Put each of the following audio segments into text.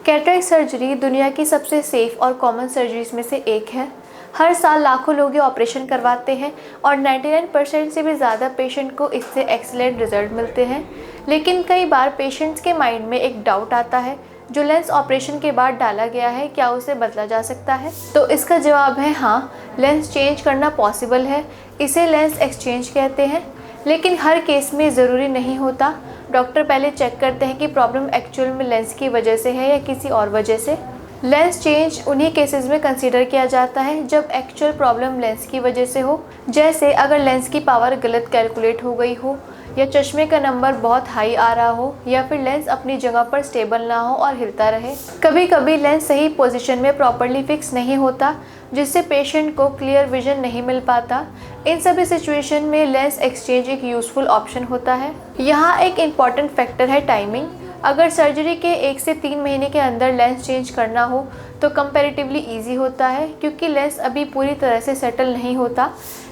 Cataract surgery दुनिया की सबसे सेफ और कॉमन सर्जरीज में से एक है। हर साल लाखों लोग ये ऑपरेशन करवाते हैं और 99% से भी ज़्यादा पेशेंट को इससे एक्सीलेंट रिजल्ट मिलते हैं। लेकिन कई बार पेशेंट्स के माइंड में एक डाउट आता है, जो लेंस ऑपरेशन के बाद डाला गया है क्या उसे बदला जा सकता है? तो इसका जवाब है हाँ, लेंस चेंज करना पॉसिबल है। इसे लेंस एक्सचेंज कहते हैं। लेकिन हर केस में ज़रूरी नहीं होता। डॉक्टर पहले चेक करते हैं कि प्रॉब्लम एक्चुअल में लेंस की वजह से है या किसी और वजह से। लेंस चेंज उन्हीं केसेस में कंसीडर किया जाता है जब एक्चुअल प्रॉब्लम लेंस की वजह से हो, जैसे अगर लेंस की पावर गलत कैलकुलेट हो गई हो, या चश्मे का नंबर बहुत हाई आ रहा हो, या फिर लेंस अपनी जगह पर स्टेबल ना हो और हिलता रहे। कभी कभी लेंस सही पोजीशन में प्रॉपरली फिक्स नहीं होता, जिससे पेशेंट को क्लियर विजन नहीं मिल पाता। इन सभी सिचुएशन में लेंस एक्सचेंज एक यूज़फुल ऑप्शन होता है। यहाँ एक इम्पॉर्टेंट फैक्टर है टाइमिंग। अगर सर्जरी के 1 से 3 महीने के अंदर लेंस चेंज करना हो तो कंपैरेटिवली ईजी होता है, क्योंकि लेंस अभी पूरी तरह से सेटल नहीं होता।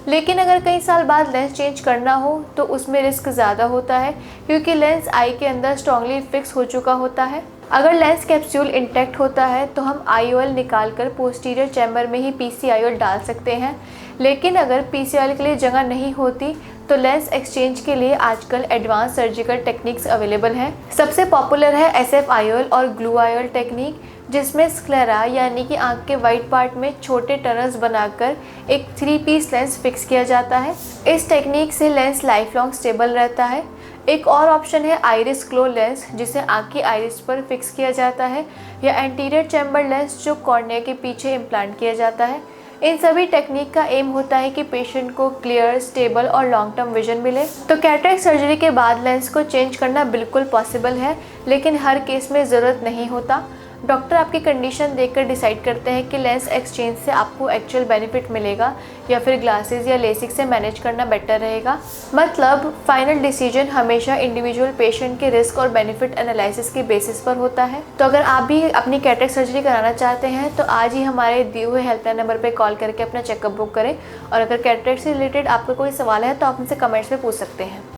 लेकिन अगर कई साल बाद लेंस चेंज करना हो तो उसमें रिस्क ज़्यादा होता है, क्योंकि लेंस आई के अंदर स्ट्रांगली फिक्स हो चुका होता है। अगर लेंस कैप्सूल इंटैक्ट होता है तो हम IOL निकाल कर पोस्टीरियर चैम्बर में ही PCIOL डाल सकते हैं। लेकिन अगर PCIOL के लिए जगह नहीं होती तो लेंस एक्सचेंज के लिए आजकल एडवांस सर्जिकल टेक्निक्स अवेलेबल हैं। सबसे पॉपुलर है SFIOL और GlueIOL टेक्निक, जिसमें स्क्लेरा यानी कि आँख के वाइट पार्ट में छोटे टनल्स बनाकर एक 3 पीस लेंस फिक्स किया जाता है। इस टेक्निक से लेंस लाइफ लॉन्ग स्टेबल रहता है। एक और ऑप्शन है आइरिस क्लो लेंस, जिसे आँख की आइरिस पर फिक्स किया जाता है, या एंटीरियर चैम्बर लेंस जो कॉर्निया के पीछे इम्प्लांट किया जाता है। इन सभी टेक्निक का एम होता है कि पेशेंट को क्लियर, स्टेबल और लॉन्ग टर्म विजन मिले। तो कैटरेक्ट सर्जरी के बाद लेंस को चेंज करना बिल्कुल पॉसिबल है, लेकिन हर केस में ज़रूरत नहीं होता। डॉक्टर आपकी कंडीशन देखकर डिसाइड करते हैं कि लेंस एक्सचेंज से आपको एक्चुअल बेनिफिट मिलेगा या फिर ग्लासेस या लेसिक से मैनेज करना बेटर रहेगा। मतलब फाइनल डिसीजन हमेशा इंडिविजुअल पेशेंट के रिस्क और बेनिफिट एनालिसिस के बेसिस पर होता है। तो अगर आप भी अपनी कैटरेक्ट सर्जरी कराना चाहते हैं तो आज ही हमारे दिए हुए हेल्पलाइन नंबर पर कॉल करके अपना चेकअप बुक करें। और अगर कैटरेक्ट से रिलेटेड आपका कोई सवाल है तो आप हमसे कमेंट्स में पूछ सकते हैं।